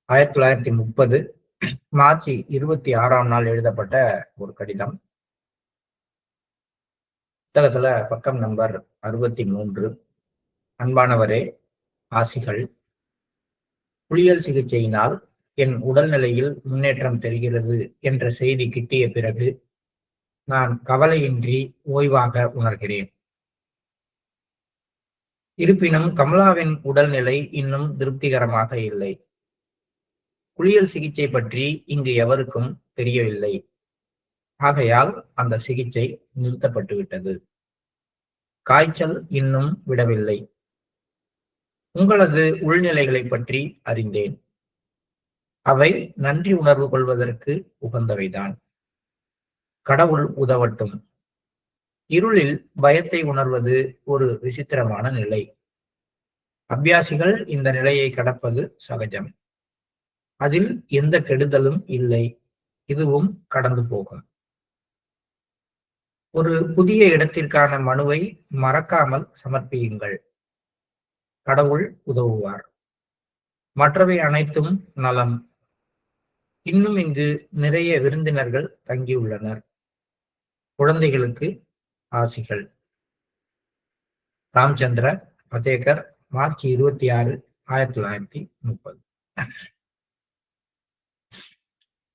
1930 March 26ஆம் நாள் எழுதப்பட்ட ஒரு கடிதம். புத்தகத்துல பக்கம் நம்பர் 63. அன்பானவரே, ஆசிகள். புலியல் சிகிச்சையினால் என் உடல்நிலையில் முன்னேற்றம் தெரிகிறது என்ற செய்தி கிட்டிய பிறகு நான் கவலையின்றி ஓய்வாக உணர்கிறேன். இருப்பினும் கமலாவின் உடல்நிலை இன்னும் திருப்திகரமாக இல்லை. புலியல் சிகிச்சை பற்றி இங்கு எவருக்கும் தெரியவில்லை. ஆகையால் அந்த சிகிச்சை நிறுத்தப்பட்டு விட்டது. காய்ச்சல் இன்னும் விடவில்லை. உங்களது உள்நிலைகளை பற்றி அறிந்தேன். அவை நன்றி உணர்வு கொள்வதற்கு உகந்தவைதான். கடவுள் உதவட்டும். இருளில் பயத்தை உணர்வது ஒரு விசித்திரமான நிலை. அபியாசிகள் இந்த நிலையை கடப்பது சகஜம். அதில் எந்த கெடுதலும் இல்லை. இதுவும் கடந்து போகும். ஒரு புதிய இடத்திற்கான மனுவை மறக்காமல் சமர்ப்பியுங்கள். கடவுள் உதவுவார். மற்றவை அனைத்தும் நலம். இன்னும் இங்கு நிறைய விருந்தினர்கள் தங்கியுள்ளனர். குழந்தைகளுக்கு ஆசிகள். ராம்சந்திர பதேகர், மார்ச் 26, 1930.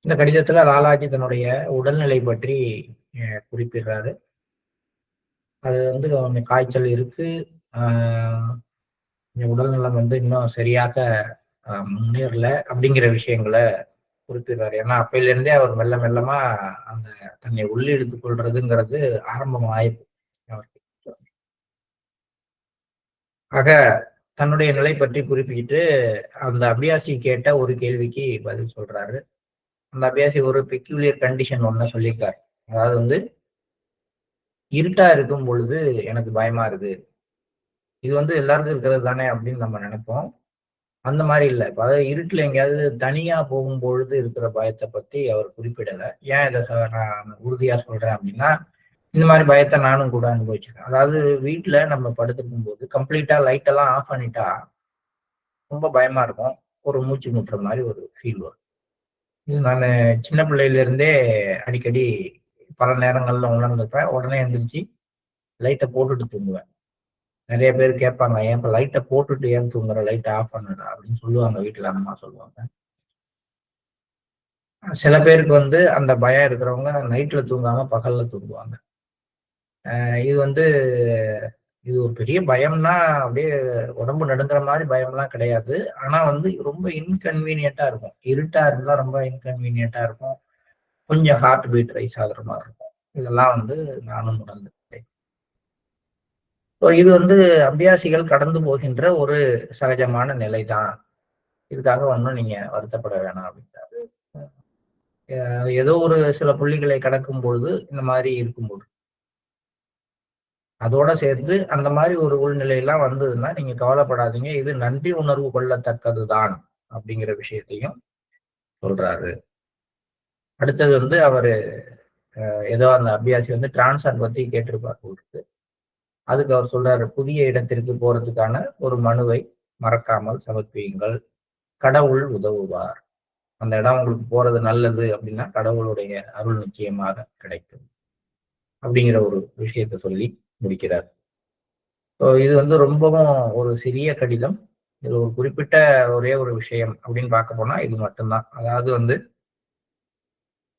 இந்த கடிதத்துல லாலாஜி தன்னுடைய உடல்நிலை பற்றி குறிப்பிடுறாரு. அது கொஞ்சம் காய்ச்சல் இருக்கு, உடல்நலம் இன்னும் சரியாக முன்னேறல அப்படிங்கிற விஷயங்களை குறிப்பிடுறாரு. ஏன்னா அப்பையில இருந்தே அவர் மெல்ல மெல்லமா அந்த தன்னை உள்ளிழுத்துக் கொள்றதுங்கிறது ஆரம்பம் ஆயிருக்கு அவருக்கு. ஆக தன்னுடைய நிலை பற்றி குறிப்பிட்டு அந்த அபியாசி கேட்ட ஒரு கேள்விக்கு பதில் சொல்றாரு. அந்த அபியாசி ஒரு பெக்யூலியர் கண்டிஷன் ஒண்ணு சொல்லியிருக்காரு. அதாவது இருட்டா இருக்கும் பொழுது எனக்கு பயமா இருக்கு. இது எல்லாருக்கும் இருக்கிறது தானே அப்படின்னு நம்ம நினைப்போம். அந்த மாதிரி இல்லை. இப்ப அதாவது இருட்டுல எங்கேயாவது தனியா போகும்பொழுது இருக்கிற பயத்தை பத்தி அவர் குறிப்பிடல. ஏன் இதை நான் உறுதியா சொல்றேன் அப்படின்னா, இந்த மாதிரி பயத்தை நானும் கூட அனுபவிச்சிருக்கேன். அதாவது வீட்டுல நம்ம படுத்திருக்கும் போது கம்ப்ளீட்டா லைட் எல்லாம் ஆஃப் பண்ணிட்டா ரொம்ப பயமா இருக்கும். ஒரு மூச்சு முட்டுற மாதிரி ஒரு ஃபீல் வரும். இது நான் சின்ன பிள்ளையில இருந்தே அடிக்கடி பல நேரங்கள்ல உணர்ந்திருப்பேன். உடனே எழுந்திரிச்சு லைட்டை போட்டுட்டு தூங்குவேன். நிறைய பேர் கேட்பாங்க, ஏன் இப்ப லைட்டை போட்டுட்டு ஏன் தூங்குற, லைட்டை ஆஃப் பண்ணுடா அப்படின்னு சொல்லுவாங்க. வீட்டுல அம்மா சொல்லுவாங்க. சில பேருக்கு அந்த பயம் இருக்கிறவங்க நைட்ல தூங்காம பகல்ல தூங்குவாங்க. இது இது ஒரு பெரிய பயம்னா அப்படியே உடம்பு நடுங்குற மாதிரி பயம்லாம் கிடையாது. ஆனா ரொம்ப இன்கன்வீனியன்ட்டா இருக்கும். இருட்டா இருந்தா ரொம்ப இன்கன்வீனியன்ட்டா இருக்கும். கொஞ்சம் ஹார்ட் பீட் ரைஸ் ஆகுற மாதிரி இருக்கும். இதெல்லாம் நானும் உணர்ந்துட்டேன். இது அபியாசிகள் கடந்து போகின்ற ஒரு சகஜமான நிலைதான். இதுக்காக ஒன்றும் நீங்க வருத்தப்பட வேணாம் அப்படின்றாரு. ஏதோ ஒரு சில புள்ளிகளை கடக்கும் பொழுது இந்த மாதிரி இருக்கும்போது அதோட சேர்த்து அந்த மாதிரி ஒரு உள்நிலையெல்லாம் வந்ததுன்னா நீங்க கவலைப்படாதீங்க. இது நன்றி உணர்வு கொள்ளத்தக்கதுதான் அப்படிங்கிற விஷயத்தையும் சொல்றாரு. அடுத்தது அவரு ஏதோ அந்த அபியாசி டிரான்ஸ்ஃபர் பத்தி கேட்டிருப்பார் கொடுத்து. அதுக்கு அவர் சொல்றாரு, புதிய இடத்திற்கு போறதுக்கான ஒரு மனுவை மறக்காமல் சமர்ப்பியுங்கள். கடவுள் உதவுவார். அந்த இடம் உங்களுக்கு போறது நல்லது அப்படின்னா கடவுளுடைய அருள் நிச்சயமாக கிடைக்கும் அப்படிங்கிற ஒரு விஷயத்த சொல்லி முடிக்கிறார். இது ரொம்பவும் ஒரு சிறிய கடிதம். இது ஒரு குறிப்பிட்ட ஒரே ஒரு விஷயம் அப்படின்னு பார்க்க போனா இது மட்டும்தான். அதாவது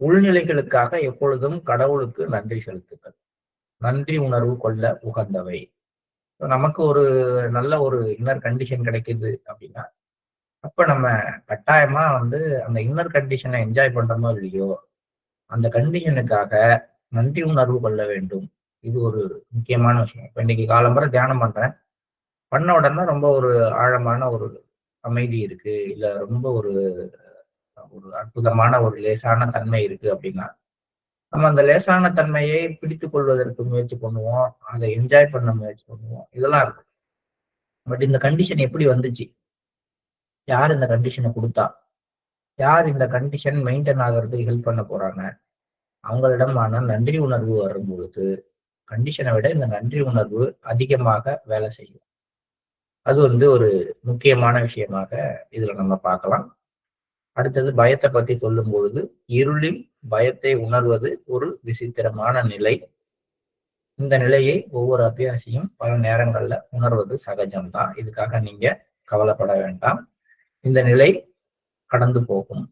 உள்நிலைகளுக்காக எப்பொழுதும் கடவுளுக்கு நன்றி செலுத்துங்கள். நன்றி உணர்வு கொள்ள உகந்தவை. நமக்கு ஒரு நல்ல ஒரு இன்னர் கண்டிஷன் கிடைக்குது அப்படின்னா அப்ப நம்ம கட்டாயமா அந்த இன்னர் கண்டிஷனை என்ஜாய் பண்றோமோ இல்லையோ, அந்த கண்டிஷனுக்காக நன்றி உணர்வு கொள்ள வேண்டும். இது ஒரு முக்கியமான விஷயம். இப்ப இன்னைக்கு காலம்பரை தியானம் பண்றேன். பண்ண உடனே ரொம்ப ஒரு ஆழமான ஒரு அமைதி இருக்கு, இல்ல ரொம்ப ஒரு அற்புதமான ஒரு லேசான தன்மை இருக்கு அப்படின்னா நம்ம அந்த லேசான தன்மையை பிடித்துக் கொள்வதற்கு முயற்சி பண்ணுவோம், அதை என்ஜாய் பண்ண முயற்சி பண்ணுவோம். இதெல்லாம் இருக்கும். பட் இந்த கண்டிஷன் எப்படி வந்துச்சு? யார் இந்த கண்டிஷனை கொடுத்தா? யார் இந்த கண்டிஷன் மெயின்டைன் ஆகிறதுக்கு ஹெல்ப் பண்ண போறாங்க? அவங்களிடமான நன்றி உணர்வு வரும்பொழுது கண்டிஷனை விட இந்த நன்றி உணர்வு அதிகமாக வேலை செய்யும். அது ஒரு முக்கியமான விஷயமாக இதுல நம்ம பார்க்கலாம். அடுத்தது பயத்தை பத்தி சொல்லும் பொழுது, இருளில் பயத்தை உணர்வது ஒரு விசித்திரமான நிலை. இந்த நிலையை ஒவ்வொரு அபியாசியும் பல நேரங்கள்ல உணர்வது சகஜம்தான். இதுக்காக நீங்க கவலைப்பட வேண்டாம். இந்த நிலை கடந்து போகும்.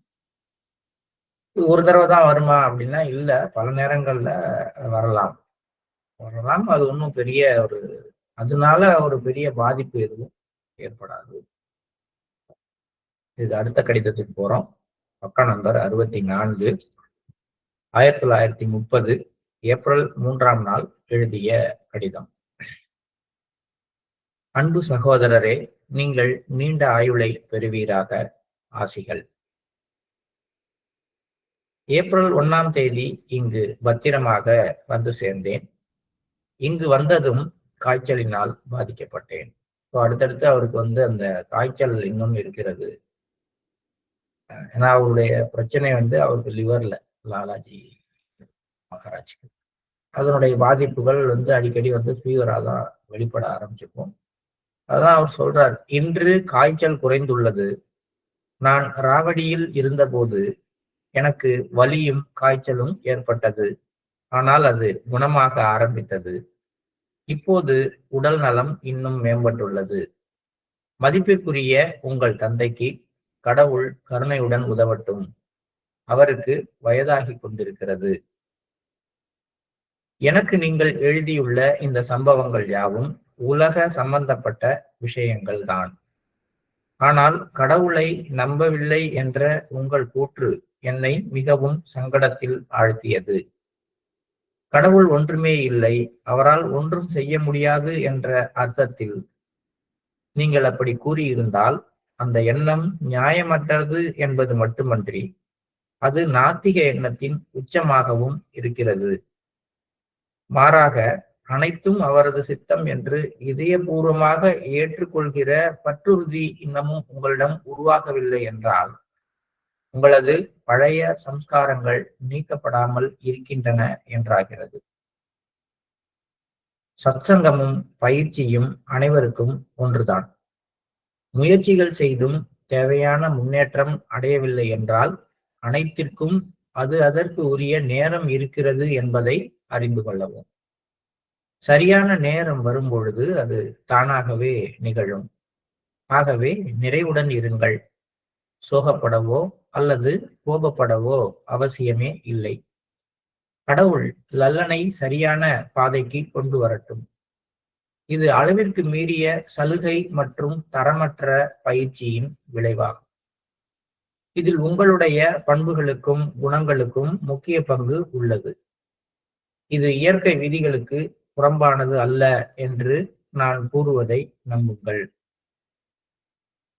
ஒரு தடவை தான் வருமா அப்படின்னா இல்ல, பல நேரங்கள்ல வரலாம். அது ஒன்றும் பெரிய அதனால ஒரு பெரிய பாதிப்பு எதுவும் ஏற்படாது. இது அடுத்த கடிதத்துக்கு போறோம். பக்கம் நம்பர் 64. 1930 ஏப்ரல் 3ஆம் நாள் எழுதிய கடிதம். அன்பு சகோதரரே, நீங்கள் நீண்ட ஆயுளை பெறுவீராக. ஆசிகள். ஏப்ரல் 1ஆம் தேதி இங்கு பத்திரமாக வந்து சேர்ந்தேன். இங்கு வந்ததும் காய்ச்சலினால் பாதிக்கப்பட்டேன். அடுத்தடுத்து அவருக்கு அந்த காய்ச்சல் இன்னும் இருக்கிறது. ஏன்னா அவருடைய பிரச்சனை அவருக்கு லிவர்ல, லாலாஜி மகாராஜ்க்கு அதனுடைய பாதிப்புகள் அடிக்கடி ஃபீவரா தான் வெளிப்பட ஆரம்பிச்சிருக்கும். அதான் அவர் சொல்றார், இன்று காய்ச்சல் குறைந்துள்ளது. நான் ராவடியில் இருந்தபோது எனக்கு வலியும் காய்ச்சலும் ஏற்பட்டது. ஆனால் அது குணமாக ஆரம்பித்தது. இப்போது உடல் நலம் இன்னும் மேம்பட்டுள்ளது. மதிப்பிற்குரிய உங்கள் தந்தைக்கு கடவுள் கருணையுடன் உதவட்டும். அவருக்கு வயதாகி கொண்டிருக்கிறது. எனக்கு நீங்கள் எழுதியுள்ள இந்த சம்பவங்கள் யாவும் உலக சம்பந்தப்பட்ட விஷயங்கள் தான். ஆனால் கடவுளை நம்பவில்லை என்ற உங்கள் கூற்று என்னை மிகவும் சங்கடத்தில் ஆழ்த்தியது. கடவுள் ஒன்றுமே இல்லை, அவரால் ஒன்றும் செய்ய முடியாது என்ற அர்த்தத்தில் நீங்கள் அப்படி கூறியிருந்தால் அந்த எண்ணம் நியாயமற்றது என்பது மட்டுமன்றி அது நாத்திக எண்ணத்தின் உச்சமாகவும் இருக்கிறது. மாறாக அனைத்தும் அவரது சித்தம் என்று இதயபூர்வமாக ஏற்றுக்கொள்கிற பற்றுறுதி இன்னமும் உங்களிடம் உருவாகவில்லை என்றால் உங்களது பழைய சம்ஸ்காரங்கள் நீக்கப்படாமல் இருக்கின்றன என்றாகிறது. சத்சங்கமும் பயிற்சியும் அனைவருக்கும் ஒன்றுதான். முயற்சிகள் செய்தும் தேவையான முன்னேற்றம் அடையவில்லை என்றால் அனைத்திற்கும் அது அதற்கு உரிய நேரம் இருக்கிறது என்பதை அறிந்து கொள்ளவும். சரியான நேரம் வரும் பொழுது அது தானாகவே நிகழும். ஆகவே நிறைவுடன் இருங்கள். சோகப்படவோ அல்லது கோபப்படவோ அவசியமே இல்லை. கடவுள் லல்லனை சரியான பாதைக்கு கொண்டு வரட்டும். இது அளவிற்கு மீறிய சலுகை மற்றும் தரமற்ற பயிற்சியின் விளைவாகும். இதில் உங்களுடைய பண்புகளுக்கும் குணங்களுக்கும் முக்கிய பங்கு உள்ளது. இது இயற்கை விதிகளுக்கு புறம்பானது அல்ல என்று நான் கூறுவதை நம்புங்கள்.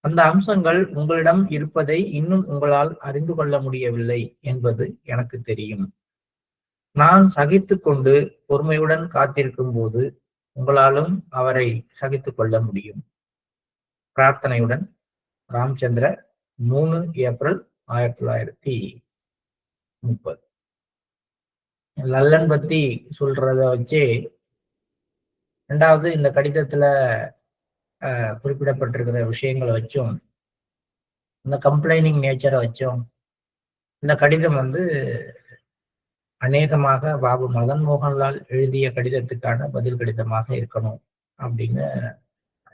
அந்த அம்சங்கள் உங்களிடம் இருப்பதை இன்னும் உங்களால் அறிந்து கொள்ள முடியவில்லை என்பது எனக்கு தெரியும். நான் சகித்துக் கொண்டு பொறுமையுடன் காத்திருக்கும் போது உங்களாலும் அவரை சகித்துக் கொள்ள முடியும். பிரார்த்தனையுடன் ராமச்சந்திர, 3 ஏப்ரல் 1930. லல்லன் பத்தி சொல்றத வச்சு 2வது இந்த கடிதத்துல குறிப்பிடப்பட்டிருக்கிற விஷயங்களை வச்சும் இந்த கம்ப்ளைனிங் நேச்சரை வச்சும் இந்த கடிதம் அநேகமாக பாபு மதன் மோகன்லால் எழுதிய கடிதத்துக்கான பதில் கடிதமாக இருக்கணும் அப்படின்னு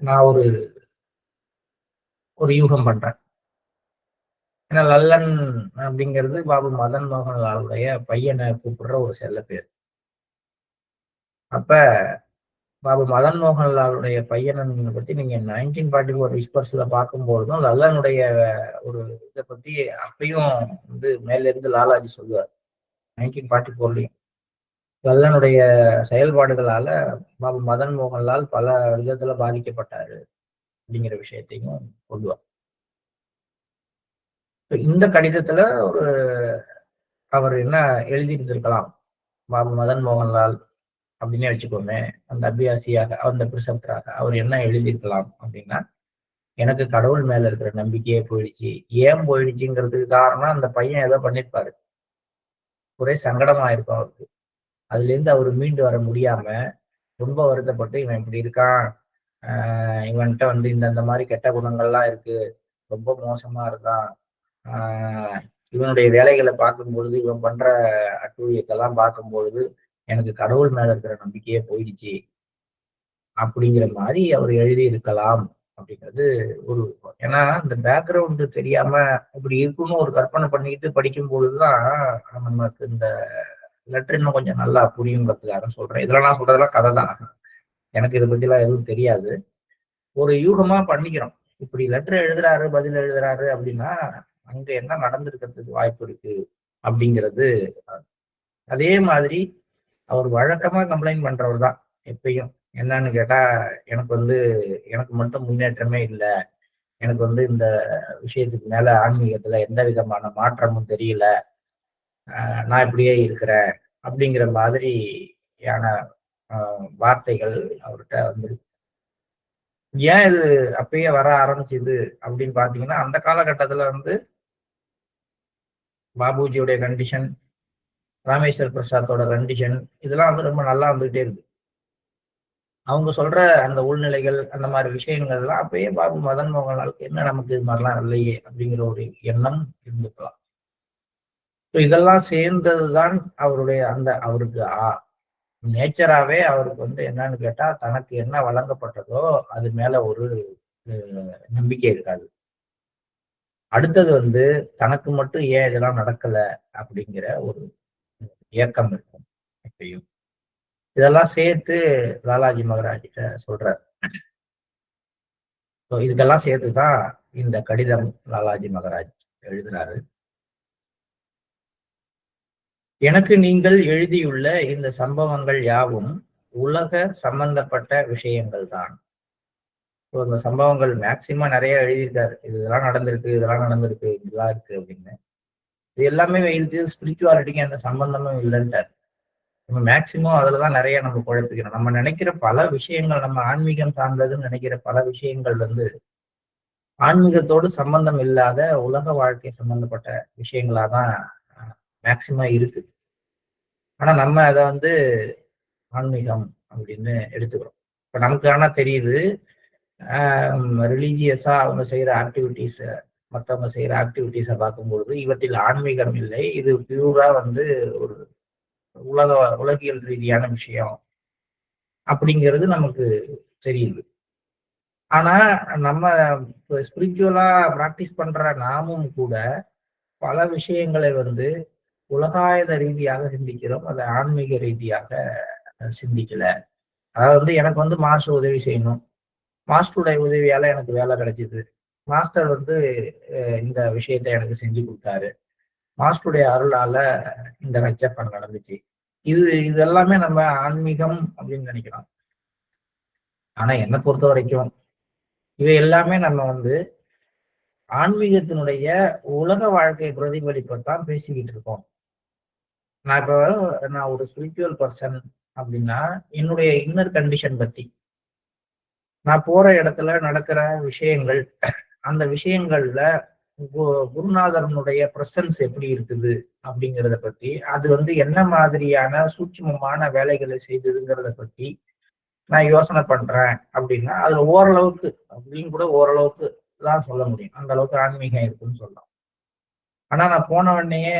நான் ஒரு யூகம் பண்றேன். ஏன்னா லல்லன் அப்படிங்கிறது பாபு மதன் மோகன்லாலுடைய பையனை கூப்பிடுற ஒரு செல்ல பேர். அப்ப பாபு மதன் மோகன்லாலுடைய பையனை பத்தி நீங்க 1944 விஸ்பர்ஸ்ல பார்க்கும்போதும் லல்லனுடைய ஒரு இதை பத்தி அப்பயும் மேல இருந்து லாலாஜி சொல்லுவார். 1944லயும் லல்லனுடைய செயல்பாடுகளால பாபு மதன் மோகன்லால் பல விதத்துல பாதிக்கப்பட்டாரு அப்படிங்கிற விஷயத்தையும் சொல்லுவார். இந்த கடிதத்துல அவர் என்ன எழுதியிருந்திருக்கலாம், பாபு மதன் மோகன்லால் அப்படின்னே வச்சுக்கோமே, அந்த அபியாசியாக அந்த பிரிசப்டராக அவர் என்ன எழுதியிருக்கலாம் அப்படின்னா, எனக்கு கடவுள் மேல இருக்கிற நம்பிக்கையே போயிடுச்சு. ஏன் போயிடுச்சுங்கிறதுக்கு காரணம் அந்த பையன் ஏதோ பண்ணிருப்பாரு, ஒரே சங்கடமா இருக்கும் அவருக்கு. அதுல இருந்து அவர் மீண்டு வர முடியாம ரொம்ப வருத்தப்பட்டு இவன் இப்படி இருக்கான், இவன்கிட்ட இந்த மாதிரி கெட்ட குணங்கள்லாம் இருக்கு, ரொம்ப மோசமா இருக்கான் இவனுடைய வேலைகளை பார்க்கும் பொழுது, இவன் பண்ற அட்டூழியத்தெல்லாம் பார்க்கும் பொழுது எனக்கு கடவுள் மேல இருக்கிற நம்பிக்கையே போயிடுச்சு அப்படிங்கிற மாதிரி அவர் எழுதி இருக்கலாம் அப்படிங்கிறது ஒரு. ஏன்னா இந்த பேக்ரவுண்ட் தெரியாம இப்படி இருக்குன்னு ஒரு கற்பனை பண்ணிட்டு படிக்கும் பொழுதுதான் நமக்கு இந்த லெட்டர் இன்னும் கொஞ்சம் நல்லா புரியுங்கிறதுக்காக சொல்றேன். இதெல்லாம் நான் சொல்றதெல்லாம் கதை தான், எனக்கு இதை பத்தி எல்லாம் எதுவும் தெரியாது. ஒரு யூகமா பண்ணிக்கிறோம். இப்படி லெட்டர் எழுதுறாரு, பதில் எழுதுறாரு அப்படின்னா அங்க என்ன நடந்திருக்கிறதுக்கு வாய்ப்பு இருக்கு அப்படிங்கிறது. அதே மாதிரி அவர் வழக்கமா கம்ப்ளைண்ட் பண்றவர் தான் எப்பயும். என்னன்னு கேட்டா, எனக்கு மட்டும் முன்னேற்றமே இல்லை, எனக்கு இந்த விஷயத்துக்கு மேல ஆன்மீகத்துல எந்த விதமான மாற்றமும் தெரியல, நான் இப்படியே இருக்கிறேன் அப்படிங்கிற மாதிரியான வார்த்தைகள் அவர்கிட்ட வந்துருக்கு. ஏன் இது அப்பயே வர ஆரம்பிச்சுது அப்படின்னு பாத்தீங்கன்னா, அந்த காலகட்டத்துல பாபுஜியோடைய கண்டிஷன், ராமேஸ்வர் பிரசாத்தோட கண்டிஷன், இதெல்லாம் ரொம்ப நல்லா வந்துகிட்டே இருக்கு. அவங்க சொல்ற அந்த உள்நிலைகள், அந்த மாதிரி விஷயங்கள் எல்லாம் அப்பயே பாபு மதன் மோகன்லாலுக்கு என்ன நமக்கு இது மாதிரிலாம் இல்லையே அப்படிங்கிற ஒரு எண்ணம் இருந்துக்கலாம். இதெல்லாம் சேர்ந்ததுதான் அவருடைய அவருக்கு நேச்சராவே அவருக்கு என்னன்னு கேட்டா, தனக்கு என்ன வழங்கப்பட்டதோ அது மேல ஒரு நம்பிக்கை இருக்காது. அடுத்தது தனக்கு மட்டும் ஏன் இதெல்லாம் நடக்கல அப்படிங்கிற ஒரு ஏக்கம் இருக்கும் எப்பயும். இதெல்லாம் சேர்த்து லாலாஜி மகராஜ் கிட்ட சொல்றார். இதுக்கெல்லாம் சேர்த்துதான் இந்த கடிதம் லாலாஜி மகராஜ் எழுதுறாரு. எனக்கு நீங்கள் எழுதியுள்ள இந்த சம்பவங்கள் யாவும் உலக சம்பந்தப்பட்ட விஷயங்கள் தான். இந்த சம்பவங்கள் மேக்சிமம் நிறைய எழுதியிருக்காரு. இதெல்லாம் நடந்திருக்கு, இதெல்லாம் நடந்திருக்கு, இதெல்லாம் இருக்கு அப்படின்னு. இது எல்லாமே இது ஸ்பிரிச்சுவாலிட்டிக்கு அந்த சம்பந்தமும் இல்லைன்ட்டார். நம்ம மேக்சிமம் அதுலதான் நிறைய நம்ம குழப்பிக்கிறோம். நம்ம நினைக்கிற பல விஷயங்கள், நம்ம ஆன்மீகம் சார்ந்ததுன்னு நினைக்கிற பல விஷயங்கள் ஆன்மீகத்தோடு சம்பந்தம் இல்லாத உலக வாழ்க்கை சம்பந்தப்பட்ட விஷயங்களாதான் மேக்சிமம் இருக்கு. ஆனா நம்ம அதை ஆன்மீகம் அப்படின்னு எடுத்துக்கிறோம். இப்ப நமக்கு ஆனா தெரியுது, ரிலீஜியஸா அவங்க செய்யற ஆக்டிவிட்டிஸ், மற்றவங்க செய்யற ஆக்டிவிட்டிஸை பார்க்கும்பொழுது இவற்றில் ஆன்மீகம் இல்லை, இது பியூரா ஒரு உலகியல் ரீதியான விஷயம் அப்படிங்கிறது நமக்கு தெரியுது. ஆனா நம்ம ஸ்பிரிச்சுவலா பிராக்டிஸ் பண்ற நாமும் கூட பல விஷயங்களை உலகாயத ரீதியாக சிந்திக்கிறோம், அதை ஆன்மீக ரீதியாக சிந்திக்கல. அதாவது எனக்கு மாஸ்டர் உதவி செய்யணும், மாஸ்டருடைய உதவியால எனக்கு வேலை கிடைச்சிது, மாஸ்டர் இந்த விஷயத்த எனக்கு செஞ்சு கொடுத்தாரு, மாஸ்டருடைய அருளால இந்த ஹெச்எஃப் நடந்துச்சு, இது எல்லாமே நம்ம ஆன்மீகம் அப்படின்னு நினைக்கிறோம். ஆனா என்னை பொறுத்த வரைக்கும் இவை எல்லாமே நம்ம ஆன்மீகத்தினுடைய உலக வாழ்க்கை பிரதிபலிப்பைத்தான் பேசிக்கிட்டு இருக்கோம். நான் ஒரு ஸ்பிரிச்சுவல் பர்சன் அப்படின்னா என்னுடைய இன்னர் கண்டிஷன் பத்தி, நான் போற இடத்துல நடக்கிற விஷயங்கள், அந்த விஷயங்கள்ல குருநாதரனுடைய பிரசன்ஸ் எப்படி இருக்குது அப்படிங்கிறத பத்தி, அது என்ன மாதிரியான சூட்சுமமான வேலைகளை செய்ததுங்கிறத பத்தி நான் யோசனை பண்றேன் அப்படின்னா அதுல ஓரளவுக்கு அப்படின்னு கூட ஓரளவுக்கு தான் சொல்ல முடியும். அந்த அளவுக்கு ஆன்மீகம் இருக்குன்னு சொல்லலாம். ஆனா நான் போன உடனேயே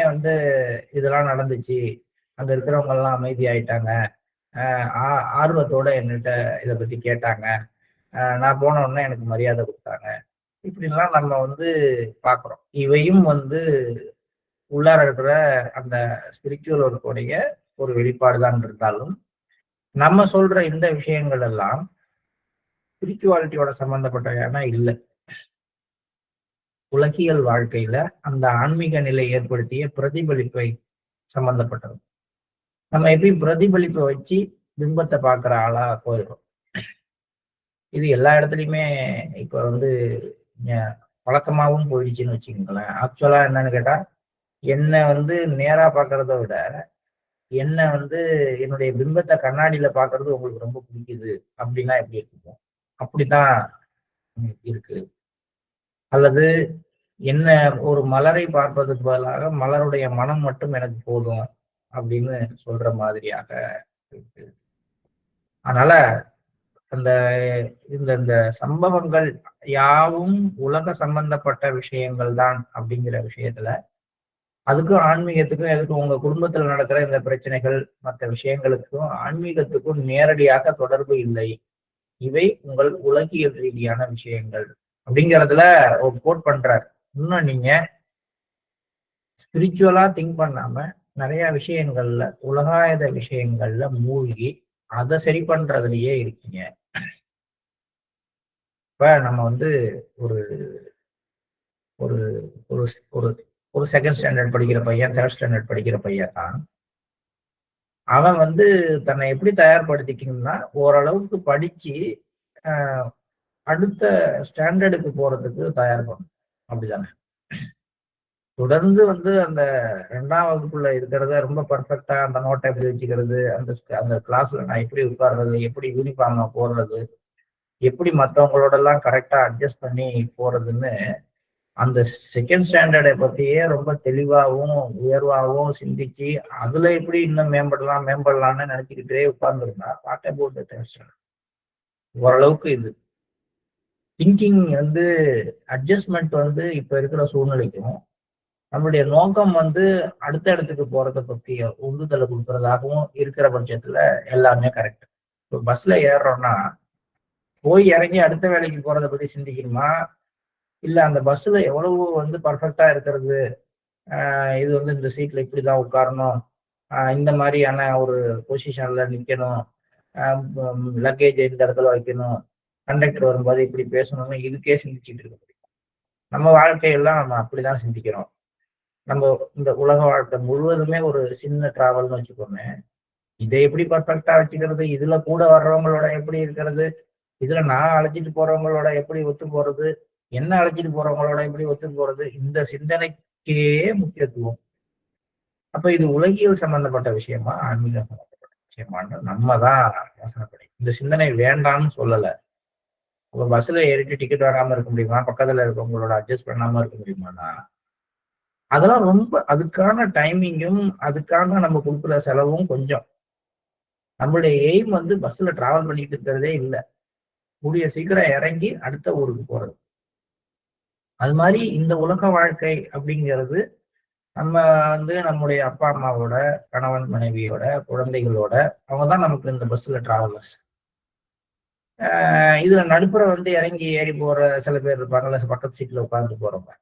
இதெல்லாம் நடந்துச்சு, அங்க இருக்கிறவங்க எல்லாம் அமைதி ஆயிட்டாங்க, ஆர்வத்தோட என்கிட்ட இதை பத்தி கேட்டாங்க, நான் போன உடனே எனக்கு மரியாதை கொடுத்தாங்க, இப்படிலாம் நம்ம பாக்குறோம். இவையும் உள்ளார இருக்கிற அந்த ஸ்பிரிச்சுவல் ஒர்க்குடைய ஒரு வெளிப்பாடுதான் இருந்தாலும், நம்ம சொல்ற இந்த விஷயங்கள் எல்லாம் ஸ்பிரிச்சுவாலிட்டியோட சம்பந்தப்பட்ட இல்லை. உலகியல் வாழ்க்கையில அந்த ஆன்மீக நிலை ஏற்படுத்திய பிரதிபலிப்பை சம்பந்தப்பட்டது. நம்ம எப்பயும் பிரதிபலிப்பை வச்சு பிம்பத்தை பார்க்கிற ஆளா போயிடும். இது எல்லா இடத்துலயுமே இப்ப பழக்கமாகவும் போயிடுச்சுன்னு வச்சுக்கோங்களேன். ஆக்சுவலா என்னன்னு கேட்டா, என்னை நேரா பார்க்கறத விட என்ன என்னுடைய பிம்பத்தை கண்ணாடியில பாக்குறது உங்களுக்கு ரொம்ப பிடிக்குது அப்படின்னா எப்படி இருக்கும்? அப்படித்தான் இருக்கு. அல்லது என்ன ஒரு மலரை பார்ப்பதற்கு பதிலாக மலருடைய மனம் மட்டும் எனக்கு போதும் அப்படின்னு சொல்ற மாதிரியாக இருக்கு. அதனால அந்த இந்த சம்பவங்கள் யாவும் உலக சம்பந்தப்பட்ட விஷயங்கள் தான் அப்படிங்கிற விஷயத்துல அதுக்கும் ஆன்மீகத்துக்கும் எதுக்கும் உங்க குடும்பத்துல நடக்கிற இந்த பிரச்சனைகள் மற்ற விஷயங்களுக்கும் ஆன்மீகத்துக்கும் நேரடியாக தொடர்பு இல்லை. இவை உங்கள் உலகியல் ரீதியான விஷயங்கள் அப்படிங்கிறதுல ஒரு கோட் பண்றாரு. இன்னும் நீங்க ஸ்பிரிச்சுவலா திங்க் பண்ணாம நிறைய விஷயங்கள்ல உலகாயத விஷயங்கள்ல மூழ்கி அதை சரி பண்றதுலயே இருக்கீங்க. இப்ப நம்ம வந்து ஒரு ஒரு ஒரு ஒரு செகண்ட் ஸ்டாண்டர்ட் படிக்கிற பையன், தேர்ட் ஸ்டாண்டர்ட் படிக்கிற பையன் தான். அவன் வந்து தன்னை எப்படி தயார்படுத்திக்கணும்னா ஓரளவுக்கு படிச்சு அடுத்த ஸ்டாண்டர்டுக்கு போறதுக்கு தயார் பண்ணும். அப்படிதானே? தொடர்ந்து வந்து அந்த 2ஆம் வகுப்புல இருக்கிறத ரொம்ப பர்ஃபெக்டா அந்த நோட்டை எப்படி வச்சுக்கிறது, அந்த கிளாஸ்ல நான் எப்படி உட்கார்றது, எப்படி யூனிஃபார்மா போடுறது, எப்படி மற்றவங்களோட எல்லாம் கரெக்டா அட்ஜஸ்ட் பண்ணி போறதுன்னு அந்த செகண்ட் ஸ்டாண்டர்டை பத்தியே ரொம்ப தெளிவாகவும் உயர்வாகவும் சிந்திச்சு அதுல எப்படி இன்னும் மேம்படலாம்னு நினைச்சுக்கிட்டே உட்கார்ந்துருந்தா பாட்டை போட்டு ஓரளவுக்கு இது திங்கிங் வந்து அட்ஜஸ்ட்மெண்ட் வந்து இப்ப இருக்கிற சூழ்நிலைக்கும் நம்மளுடைய நோக்கம் வந்து அடுத்த இடத்துக்கு போறதை பத்தி உந்துதலை கொடுக்கறதாகவும் இருக்கிற பட்சத்துல எல்லாமே கரெக்ட். இப்போ பஸ்ல ஏறுறோம்னா போய் இறங்கி அடுத்த வேலைக்கு போறதை பத்தி சிந்திக்கணுமா, இல்ல அந்த பஸ்ல எவ்வளவு வந்து பர்ஃபெக்டா இருக்கிறது, இது வந்து இந்த சீட்ல இப்படிதான் உட்காரணும், இந்த மாதிரியான ஒரு பொசிஷன்ல நிக்கணும், லக்கேஜ் இந்த இடத்துல வைக்கணும், கண்டக்டர் வரும்போது இப்படி பேசணும்னு இதுக்கே சிந்திச்சுட்டு இருக்க முடியும். நம்ம வாழ்க்கையெல்லாம் நம்ம அப்படிதான் சிந்திக்கிறோம். நம்ம இந்த உலக வாழ்க்கை முழுவதுமே ஒரு சின்ன டிராவல்னு வச்சுக்கோங்க. இதை எப்படி பர்ஃபெக்டா வச்சுக்கிறது, இதுல கூட வர்றவங்களோட எப்படி இருக்கிறது, இதுல நான் அழைச்சிட்டு போறவங்களோட எப்படி ஒத்து போறது, என்ன அழைச்சிட்டு போறவங்களோட எப்படி ஒத்து போறது, இந்த சிந்தனைக்கே முக்கியத்துவம். அப்ப இது உலகியல் சம்பந்தப்பட்ட விஷயமா ஆன்மீக சம்பந்தப்பட்ட விஷயமான்னு நம்ம தான் யோசனை பண்ணி இந்த சிந்தனை வேண்டாம்னு சொல்லல. அப்ப பஸ்ல ஏறிட்டு டிக்கெட் வராம இருக்க முடியுமா, பக்கத்துல இருக்கவங்களோட அட்ஜஸ்ட் பண்ணாம இருக்க முடியுமானா அதெல்லாம் ரொம்ப அதுக்கான டைமிங்கும் அதுக்காக நம்ம கொடுக்குற செலவும் கொஞ்சம். நம்மளுடைய எய்ம் வந்து பஸ்ல டிராவல் பண்ணிட்டு இருக்கிறதே இல்லை, கூடிய சீக்கிரம் இறங்கி அடுத்த ஊருக்கு போறது. அது மாதிரி இந்த உலக வாழ்க்கை அப்படிங்கிறது நம்ம வந்து நம்முடைய அப்பா அம்மாவோட, கணவன் மனைவியோட, குழந்தைகளோட, அவங்கதான் நமக்கு இந்த பஸ்ல டிராவலர்ஸ். இதுல நடுப்புற வந்து இறங்கி ஏறி போற சில பேர் இருப்பாங்கல்ல, பக்கத்து சீட்ல உட்கார்ந்து போறவங்க,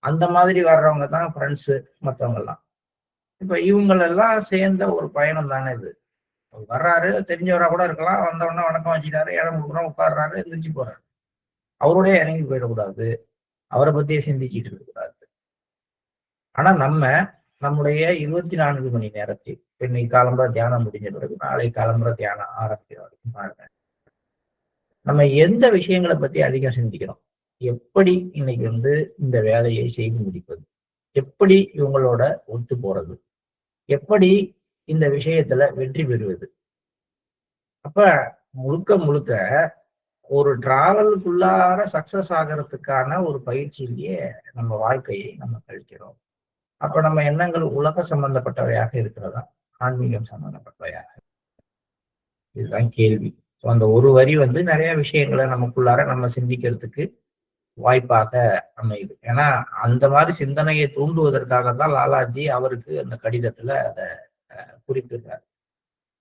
அந்த மாதிரி வர்றவங்க தான் ஃப்ரெண்ட்ஸு மற்றவங்க எல்லாம். இப்ப இவங்களெல்லாம் சேர்ந்த ஒரு பயணம் தானே இது. வர்றாரு, தெரிஞ்சவரா கூட இருக்கலாம், வந்தவொடனே வணக்கம் வச்சுட்டாரு, இடம் கொடுக்குறோம், உட்காடுறாரு, எந்திரிச்சு போறாரு. அவரோடய இறங்கி போயிடக்கூடாது, அவரை பத்தியே சிந்திச்சுட்டு இருக்கக்கூடாது. ஆனா நம்முடைய 24 மணி நேரத்தில் இன்னைக்கு காலம்புற தியானம் முடிஞ்ச பிறகு நாளை காலம்புற தியானம் ஆரம்பிக்கிற வரைக்கும் பாருங்க, நம்ம எந்த விஷயங்களை பத்தி அதிகம் சிந்திக்கிறோம். எப்படி இன்னைக்கு வந்து இந்த வேலையை செய்து முடிப்பது, எப்படி இவங்களோட ஒத்து போறது, எப்படி இந்த விஷயத்துல வெற்றி பெறுவது. அப்ப முழுக்க முழுக்க ஒரு டிராவலுக்குள்ளார சக்சஸ் ஆகிறதுக்கான ஒரு பயிற்சியிலேயே நம்ம வாழ்க்கையை நம்ம கழிக்கிறோம். அப்ப நம்ம எண்ணங்கள் உலக சம்பந்தப்பட்டவையாக இருக்கிறதா, ஆன்மீகம் சம்பந்தப்பட்டவையாக? இதுதான் கேள்வி. அந்த ஒரு வரி வந்து நிறைய விஷயங்களை நமக்குள்ளார நம்ம சிந்திக்கிறதுக்கு வாய்ப்பாக அமையுது. ஏன்னா அந்த மாதிரி சிந்தனையை தூண்டுவதற்காகத்தான் லாலாஜி அவருக்கு அந்த கடிதத்துல அதை குறிப்பிடுறார்.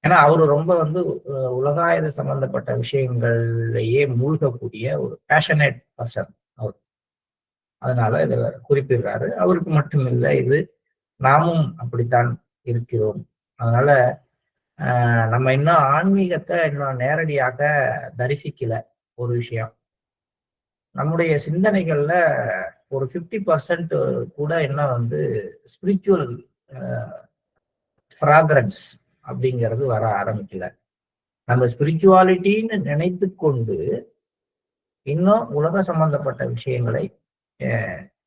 ஏன்னா அவரு ரொம்ப வந்து உலகாயுத சம்பந்தப்பட்ட விஷயங்கள்லயே மூழ்கக்கூடிய ஒரு பேஷனேட் பர்சன் அவர். அதனால இதை குறிப்பிடுறாரு. அவருக்கு மட்டும் இல்லை, இது நாமும் அப்படித்தான் இருக்கிறோம். அதனால நம்ம இன்னும் ஆன்மீகத்தை இன்னும் நேரடியாக தரிசிக்கல. ஒரு விஷயம், நம்முடைய சிந்தனைகள்ல ஒரு 50% கூட இன்னும் வந்து ஸ்பிரிச்சுவல் ஃப்ராக்ரன்ஸ் அப்படிங்கிறது வர ஆரம்பிக்கல. நம்ம ஸ்பிரிச்சுவாலிட்டின்னு நினைத்து கொண்டு இன்னும் உலக சம்பந்தப்பட்ட விஷயங்களை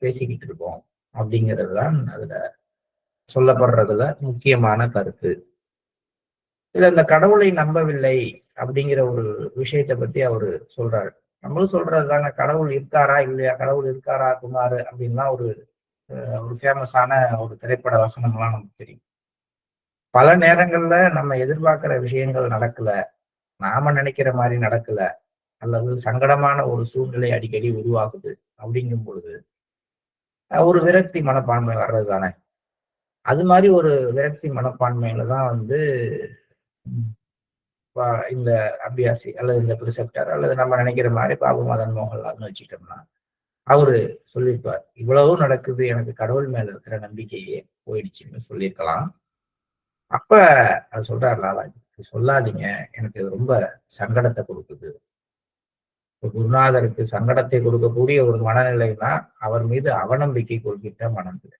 பேசிக்கிட்டு இருக்கோம் அப்படிங்கிறது தான் அதுல சொல்லப்படுறதுல முக்கியமான கருத்து. இதுல இந்த கடவுளை நம்பவில்லை அப்படிங்கிற ஒரு விஷயத்தை பத்தி அவரு சொல்றாரு. நம்மளும் சொல்றது தானே, கடவுள் இருக்காரா இல்லையா, கடவுள் இருக்காரா குமார் அப்படின்லாம் ஒரு ஃபேமஸான ஒரு திரைப்பட வசனம்லாம் நமக்கு தெரியும். பல நேரங்கள்ல நம்ம எதிர்பார்க்கிற விஷயங்கள் நடக்கல, நாம நினைக்கிற மாதிரி நடக்கல, அல்லது சங்கடமான ஒரு சூழ்நிலை அடிக்கடி உருவாகுது அப்படிங்கும் பொழுது ஒரு விரக்தி மனப்பான்மை வர்றது தானே. அது மாதிரி ஒரு விரக்தி மனப்பான்மையில தான் வந்து இந்த அபியாசி அல்லது இந்த பிரிசெப்டர் அல்லது நம்ம நினைக்கிற மாதிரி பாபு மதன் மோகன்லால்னு வச்சுட்டோம்னா அவரு சொல்லியிருப்பார், இவ்வளவு நடக்குது, எனக்கு கடவுள் மேல இருக்கிற நம்பிக்கையே போயிடுச்சுன்னு சொல்லியிருக்கலாம். அப்ப அது சொல்றாரு லாலாஜி, சொல்லாதீங்க, எனக்கு இது ரொம்ப சங்கடத்தை கொடுக்குது. குருநாதருக்கு சங்கடத்தை கொடுக்கக்கூடிய ஒரு மனநிலைனா அவர் மீது அவநம்பிக்கை கொள்கின்ற மனநிலை.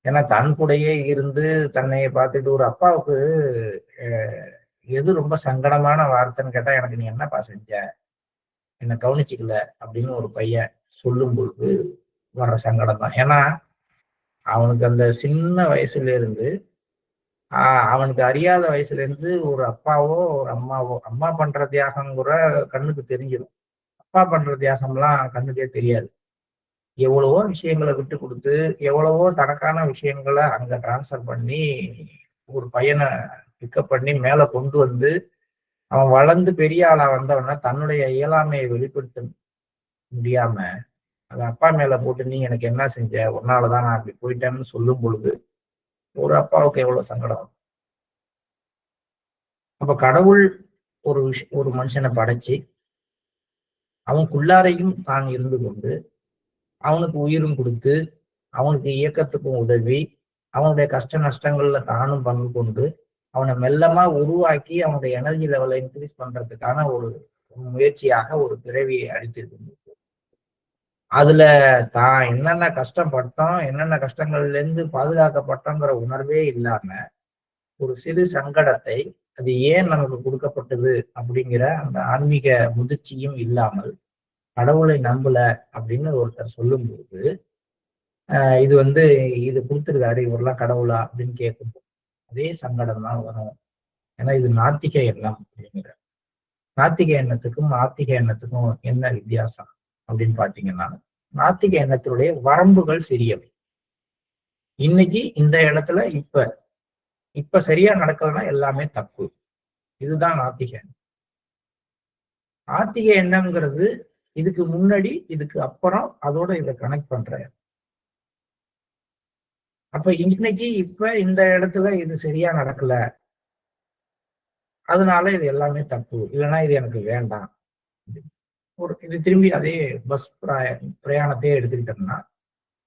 ஏன்னா தன் கூடயே இருந்து தன்னைய பார்த்துட்டு ஒரு அப்பாவுக்கு எது ரொம்ப சங்கடமான வார்த்தைன்னு கேட்டா, எனக்கு நீ என்னப்பா செஞ்ச, என்னை கவனிச்சுக்கல அப்படின்னு ஒரு பையன் சொல்லும் பொழுது வர்ற சங்கடம் தான். ஏன்னா அவனுக்கு அந்த சின்ன வயசுல இருந்து அவனுக்கு அறியாத வயசுல இருந்து ஒரு அப்பாவோ ஒரு அம்மாவோ, அம்மா பண்ற தியாகம் கூட கண்ணுக்கு தெரிஞ்சிடும், அப்பா பண்ற தியாகம்லாம் கண்ணுக்கே தெரியாது. எவ்வளவோ விஷயங்களை விட்டு கொடுத்து எவ்வளவோ தனக்கான விஷயங்களை அங்க டிரான்ஸ்ஃபர் பண்ணி ஒரு பையனை பிக்கப் பண்ணி மேல கொண்டு வந்து அவன் வளர்ந்து பெரிய ஆளா வந்தவன தன்னுடைய இயலாமையை வெளிப்படுத்த முடியாம அந்த அப்பா மேல போட்டு நீ எனக்கு என்ன செஞ்ச, உன்னாலதான் நான் அப்படி போயிட்டேன்னு சொல்லும் பொழுது ஒரு அப்பாவுக்கு எவ்வளவு சங்கடம். அப்ப கடவுள் ஒரு மனுஷனை படைச்சு அவனுக்குள்ளாரையும் தான் இருந்து கொண்டு அவனுக்கு உயிரும் கொடுத்து அவனுக்கு இயக்கத்துக்கும் உதவி அவனுடைய கஷ்ட நஷ்டங்கள்ல தானும் பங்கு கொண்டு அவனை மெல்லமா உருவாக்கி அவனுடைய எனர்ஜி லெவலை இன்க்ரீஸ் பண்றதுக்கான ஒரு முயற்சியாக ஒரு பிறவியை அளித்திருக்கு. அதுல தான் என்னென்ன கஷ்டப்பட்டோம், என்னென்ன கஷ்டங்கள்ல இருந்து பாதுகாக்கப்பட்டோங்கிற உணர்வே இல்லாம ஒரு சிறு சங்கடத்தை அது ஏன் நமக்கு கொடுக்கப்பட்டது அப்படிங்கிற அந்த ஆன்மீக முதிர்ச்சியும் இல்லாமல் கடவுளை நம்பல அப்படின்னு ஒருத்தர் சொல்லும் போது இது வந்து இது கொடுத்துருக்காரு இவரெல்லாம் கடவுளா அப்படின்னு கேட்கும்போது அதே சங்கடம் தான் வரும். ஏன்னா இது நாத்திக எண்ணம் அப்படிங்கிற. நாத்திக எண்ணத்துக்கும் ஆத்திக எண்ணத்துக்கும் என்ன வித்தியாசம் அப்படின்னு பாத்தீங்கன்னா, நாத்திக எண்ணத்தினுடைய வரம்புகள் சிறியவை. இன்னைக்கு இந்த இடத்துல இப்ப சரியா நடக்கலன்னா எல்லாமே தப்பு, இதுதான் நாத்திக எண்ணம். ஆத்திக எண்ணம்ங்கிறது இதுக்கு முன்னாடி இதுக்கு அப்புறம் அதோட இதை கனெக்ட் பண்ற. அப்ப இன்னைக்கு இப்ப இந்த இடத்துல இது சரியா நடக்கல, அதனால இது எல்லாமே தப்பு, இல்லைன்னா இது எனக்கு வேண்டாம். இது திரும்பி அதே பஸ் பிரயாணத்தையே எடுத்துக்கிட்டோம்னா,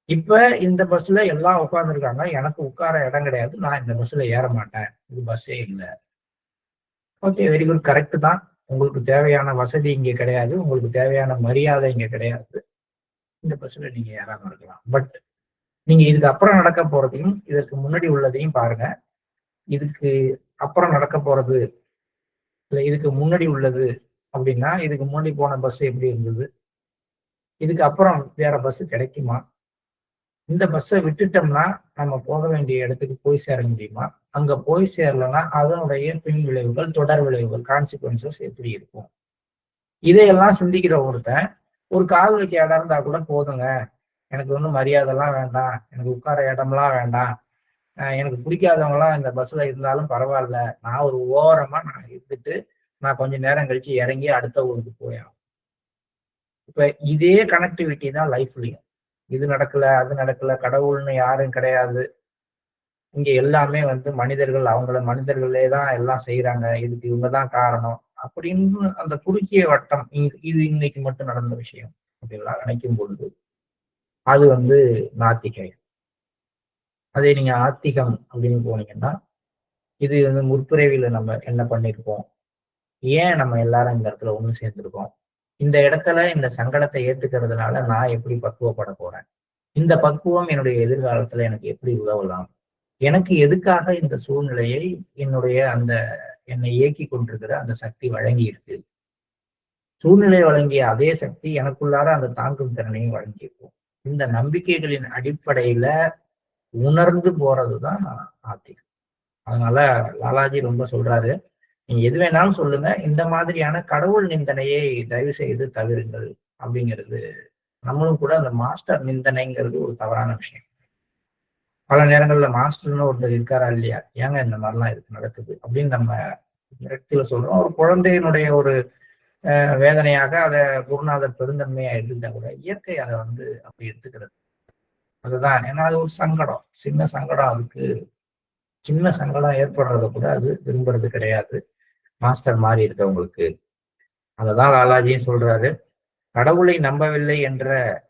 இப்ப இந்த பஸ்ல எல்லாம் உட்கார்ந்துருக்காங்க, எனக்கு உட்கார இடம் கிடையாது, நான் இந்த பஸ்ல ஏற மாட்டேன், இது பஸ்ஸே இல்லை. ஓகே, வெரி குட், கரெக்ட் தான். உங்களுக்கு தேவையான வசதி இங்க கிடையாது, உங்களுக்கு தேவையான மரியாதை இங்க கிடையாது, இந்த பஸ்ல நீங்க ஏறாம இருக்கலாம். பட் நீங்க இதுக்கு அப்புறம் நடக்க போறதையும் இதற்கு முன்னாடி உள்ளதையும் பாருங்க. இதுக்கு அப்புறம் நடக்க போறது இல்ல இதுக்கு முன்னாடி உள்ளது அப்படின்னா, இதுக்கு முன்னாடி போன பஸ் எப்படி இருந்தது, இதுக்கு அப்புறம் வேற பஸ் கிடைக்குமா, இந்த பஸ்ஸை விட்டுட்டோம்னா நம்ம போக வேண்டிய இடத்துக்கு போய் சேர முடியுமா, அங்க போய் சேரலன்னா அதனுடைய பின் விளைவுகள், தொடர் விளைவுகள், கான்சிக்வன்சஸ் எப்படி இருக்கும், இதையெல்லாம் சிந்திக்கிற ஒருத்தன் ஒரு கால் வைக்க இடம் இருந்தா கூட போதுங்க, எனக்கு ஒன்றும் மரியாதைலாம் வேண்டாம், எனக்கு உட்கார இடம்லாம் வேண்டாம், எனக்கு பிடிக்காதவங்களாம் இந்த பஸ்ல இருந்தாலும் பரவாயில்ல, நான் ஒரு ஓரமா நான் இருந்துட்டு நான் கொஞ்ச நேரம் கழிச்சு இறங்கி அடுத்த ஊருக்கு போயாகும். இப்ப இதே கனெக்டிவிட்டி தான் லைஃப்லயும். இது நடக்கல, அது நடக்கல, கடவுள்னு யாரும் கிடையாது, இங்க எல்லாமே வந்து மனிதர்கள் அவங்கள மனிதர்களே தான் எல்லாம் செய்யறாங்க, இதுக்கு இவங்கதான் காரணம் அப்படின்னு அந்த குறுகிய வட்டம், இது இன்னைக்கு மட்டும் நடந்த விஷயம் அப்படின்லாம் நினைக்கும் பொழுது அது வந்து நாத்திகை. அதே நீங்க ஆத்திகம் அப்படின்னு போனீங்கன்னா, இது வந்து முற்பிறவியில நம்ம என்ன பண்ணிருக்கோம், ஏன் நம்ம எல்லாரும் இந்த இடத்துல ஒண்ணு சேர்ந்திருக்கோம், இந்த இடத்துல இந்த சங்கடத்தை ஏத்துக்கிறதுனால நான் எப்படி பக்குவப்பட போறேன், இந்த பக்குவம் என்னுடைய எதிர்காலத்துல எனக்கு எப்படி உதவலாம், எனக்கு எதுக்காக இந்த சூழ்நிலையை என்னுடைய அந்த என்னை இயக்கி கொண்டிருக்கிற அந்த சக்தி வழங்கி இருக்கு, சூழ்நிலை வழங்கிய அதே சக்தி எனக்குள்ளார அந்த தாங்கும் திறனையும் வழங்கியிருக்கும். இந்த நம்பிக்கைகளின் அடிப்படையில உணர்ந்து போறதுதான் ஆத்திகம். அதனால லாலாஜி ரொம்ப சொல்றாரு, நீங்க எது வேணாலும் சொல்லுங்க, இந்த மாதிரியான கடவுள் நிந்தனையை தயவு செய்து தவிருங்கள் அப்படிங்கிறது. நம்மளும் கூட அந்த மாஸ்டர் நிந்தனைங்கிறது ஒரு தவறான விஷயம். பல நேரங்கள்ல மாஸ்டர்னு ஒருத்தர் இருக்காரா இல்லையா, ஏங்க இந்த மாதிரிலாம் இருக்கு நடக்குது அப்படின்னு நம்ம விரக்தியில சொல்றோம். ஒரு குழந்தையினுடைய ஒரு வேதனையாக அதை குருநாதர் பெருந்தன்மையா எடுத்துக்கிட்டா கூட இயற்கை அதை அப்படி எடுத்துக்கிறது. அதுதான். ஏன்னா அது ஒரு சங்கடம். சின்ன சங்கடம். அதுக்கு சின்ன சங்கடம் ஏற்படுறத கூட அது விரும்புறது கிடையாது. மாஸ்டர் மாறி இருக்கவங்களுக்கு. அததான் லாலாஜியும் சொல்றாரு. கடவுளை நம்பவில்லை என்ற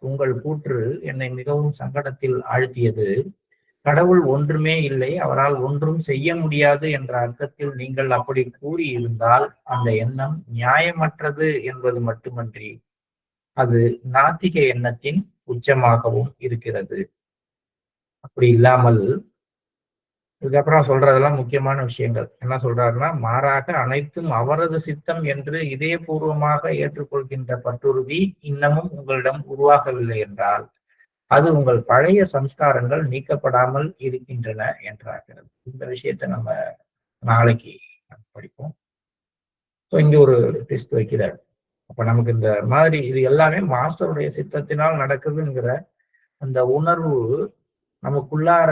உங்கள் கூற்று என்னை மிகவும் சங்கடத்தில் ஆழ்த்தியது. கடவுள் ஒன்றுமே இல்லை, அவரால் ஒன்றும் செய்ய முடியாது என்ற அர்த்தத்தில் நீங்கள் அப்படி கூறியிருந்தால் அந்த எண்ணம் நியாயமற்றது என்பது மட்டுமன்றி அது நாத்திக எண்ணத்தின் உச்சமாகவும் இருக்கிறது. அப்படி இல்லாமல் இதுக்கப்புறம் சொல்றதெல்லாம் முக்கியமான விஷயங்கள். என்ன சொல்றாருன்னா, மாறாக அனைத்தும் அவரது சித்தம் என்று இதயபூர்வமாக ஏற்றுக்கொள்கின்ற பற்றுறுதி இன்னமும் உங்களிடம் உருவாகவில்லை என்றால் அது உங்கள் பழைய சம்ஸ்காரங்கள் நீக்கப்படாமல் இருக்கின்றன என்றாகிறது. இந்த விஷயத்த நம்ம நாளைக்கு படிப்போம். இங்க ஒரு டெஸ்ட் வைக்கிறார். அப்ப நமக்கு இந்த மாதிரி இது எல்லாமே மாஸ்டருடைய சித்தத்தினால் நடக்குதுங்கிற அந்த உணர்வு நமக்குள்ளார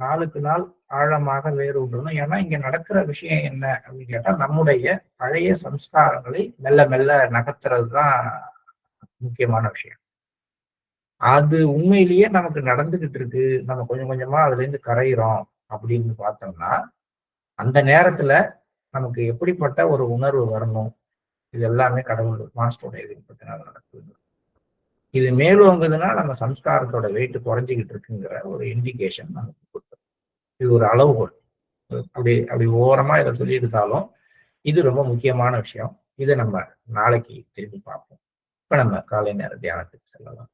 நாளுக்கு நாள் ஆழமாக வேரூன்றணும். ஏன்னா இங்க நடக்கிற விஷயம் என்ன அப்படின்னு கேட்டா நம்முடைய பழைய சம்ஸ்காரங்களை மெல்ல மெல்ல நகர்த்துறது தான் முக்கியமான விஷயம். அது உண்மையிலேயே நமக்கு நடந்துகிட்டு இருக்கு. நம்ம கொஞ்சம் கொஞ்சமா அதுல இருந்து கரையிறோம் அப்படின்னு பார்த்தோம்னா அந்த நேரத்துல நமக்கு எப்படிப்பட்ட ஒரு உணர்வு வரணும்? இது எல்லாமே கடவுள் மாஸ்டருடைய விருப்பத்தினால நடக்குது. இது மேலோங்குதுன்னா நம்ம சம்ஸ்காரத்தோட வெயிட் குறைஞ்சிக்கிட்டு இருக்குங்கிற ஒரு இண்டிகேஷன் நமக்கு கொடுக்கும். இது ஒரு அளவுகோல். அப்படி அப்படி ஓரமா இதை சொல்லி எடுத்தாலும் இது ரொம்ப முக்கியமான விஷயம். இதை நம்ம நாளைக்கு திரும்பி பார்ப்போம். இப்ப நம்ம காலை நேர தியானத்துக்கு செல்லலாம்.